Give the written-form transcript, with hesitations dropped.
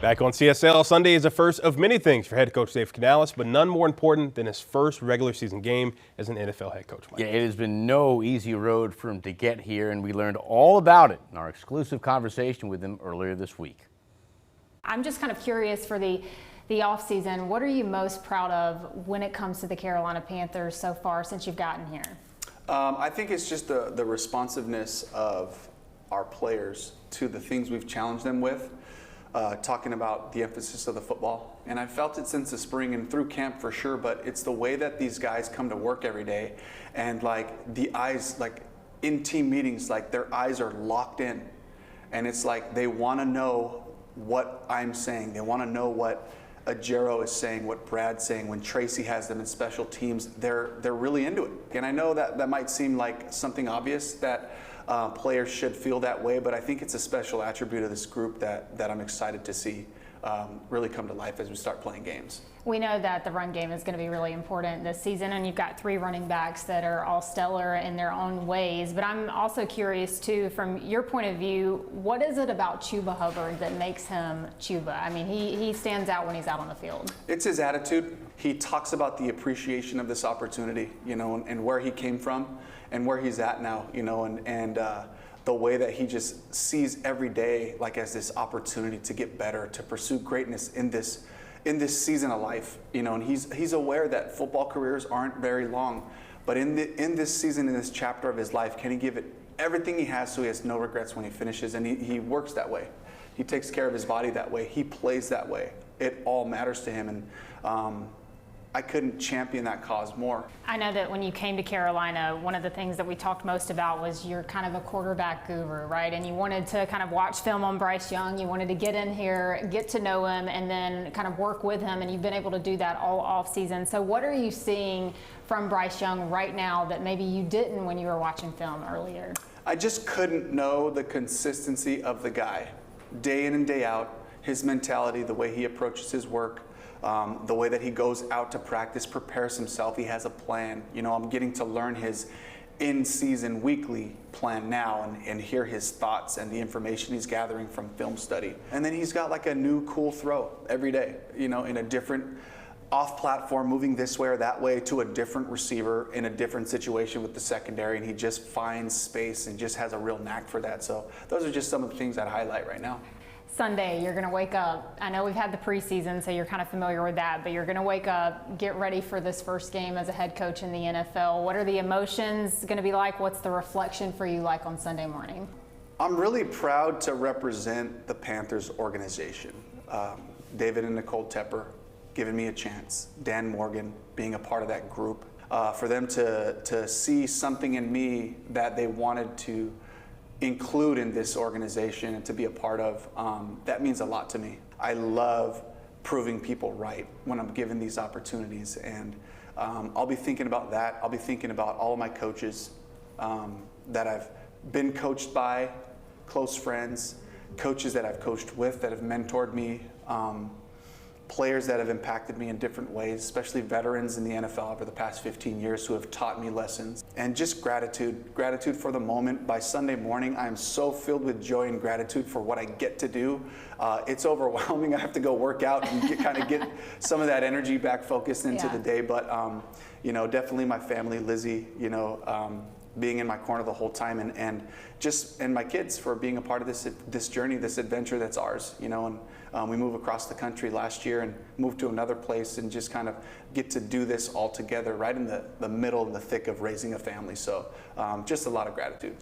Back on CSL, Sunday is the first of many things for head coach Dave Canales, but none more important than his first regular season game as an NFL head coach. Mike. Yeah, it has been no easy road for him to get here, and we learned all about it in our exclusive conversation with him earlier this week. I'm just kind of curious for the offseason, what are you most proud of when it comes to the Carolina Panthers so far since you've gotten here? I think it's just the responsiveness of our players to the things we've challenged them with. Talking about the emphasis of the football. And I felt it since the spring and through camp for sure, but it's the way that these guys come to work every day. And like the eyes, like in team meetings, like their eyes are locked in. And it's like they want to know what I'm saying. They want to know what Ajero is saying, what Brad's saying. When Tracy has them in special teams, they're really into it. And I know that might seem like something obvious, that players should feel that way, but I think it's a special attribute of this group that I'm excited to see really come to life as we start playing games. We know that the run game is going to be really important this season, and you've got 3 running backs that are all stellar in their own ways. But I'm also curious, too, from your point of view, what is it about Chuba Hubbard that makes him Chuba? I mean, he stands out when he's out on the field. It's his attitude. He talks about the appreciation of this opportunity, you know, and where he came from and where he's at now, you know, and the way that he just sees every day like as this opportunity to get better, to pursue greatness in this season of life, you know, and he's aware that football careers aren't very long, but in this season, in this chapter of his life, can he give it everything he has so he has no regrets when he finishes? And he works that way. He takes care of his body that way. He plays that way. It all matters to him, and I couldn't champion that cause more. I know that when you came to Carolina, one of the things that we talked most about was you're kind of a quarterback guru, right? And you wanted to kind of watch film on Bryce Young. You wanted to get in here, get to know him, and then kind of work with him. And you've been able to do that all off season. So what are you seeing from Bryce Young right now that maybe you didn't when you were watching film earlier? I just couldn't know the consistency of the guy, day in and day out, his mentality, the way he approaches his work. The way that he goes out to practice, prepares himself, he has a plan. You know, I'm getting to learn his in-season weekly plan now and hear his thoughts and the information he's gathering from film study. And then he's got like a new cool throw every day, you know, in a different off-platform, moving this way or that way to a different receiver in a different situation with the secondary, and he just finds space and just has a real knack for that. So those are just some of the things I'd highlight right now. Sunday, you're going to wake up. I know we've had the preseason, so you're kind of familiar with that, but you're going to wake up, get ready for this first game as a head coach in the NFL. What are the emotions going to be like? What's the reflection for you like on Sunday morning? I'm really proud to represent the Panthers organization. David and Nicole Tepper giving me a chance. Dan Morgan being a part of that group. For them to see something in me that they wanted to include in this organization and to be a part of, that means a lot to me. I love proving people right when I'm given these opportunities, and I'll be thinking about that. I'll be thinking about all of my coaches that I've been coached by, close friends, coaches that I've coached with that have mentored me, players that have impacted me in different ways, especially veterans in the NFL over the past 15 years who have taught me lessons. And just gratitude for the moment. By Sunday morning, I'm so filled with joy and gratitude for what I get to do. It's overwhelming. I have to go work out and kind of get some of that energy back focused into the day. But, you know, definitely my family, Lizzie, you know, being in my corner the whole time, and my kids for being a part of this journey, this adventure that's ours, you know. And we moved across the country last year and moved to another place and just kind of get to do this all together right in the middle and the thick of raising a family. So just a lot of gratitude.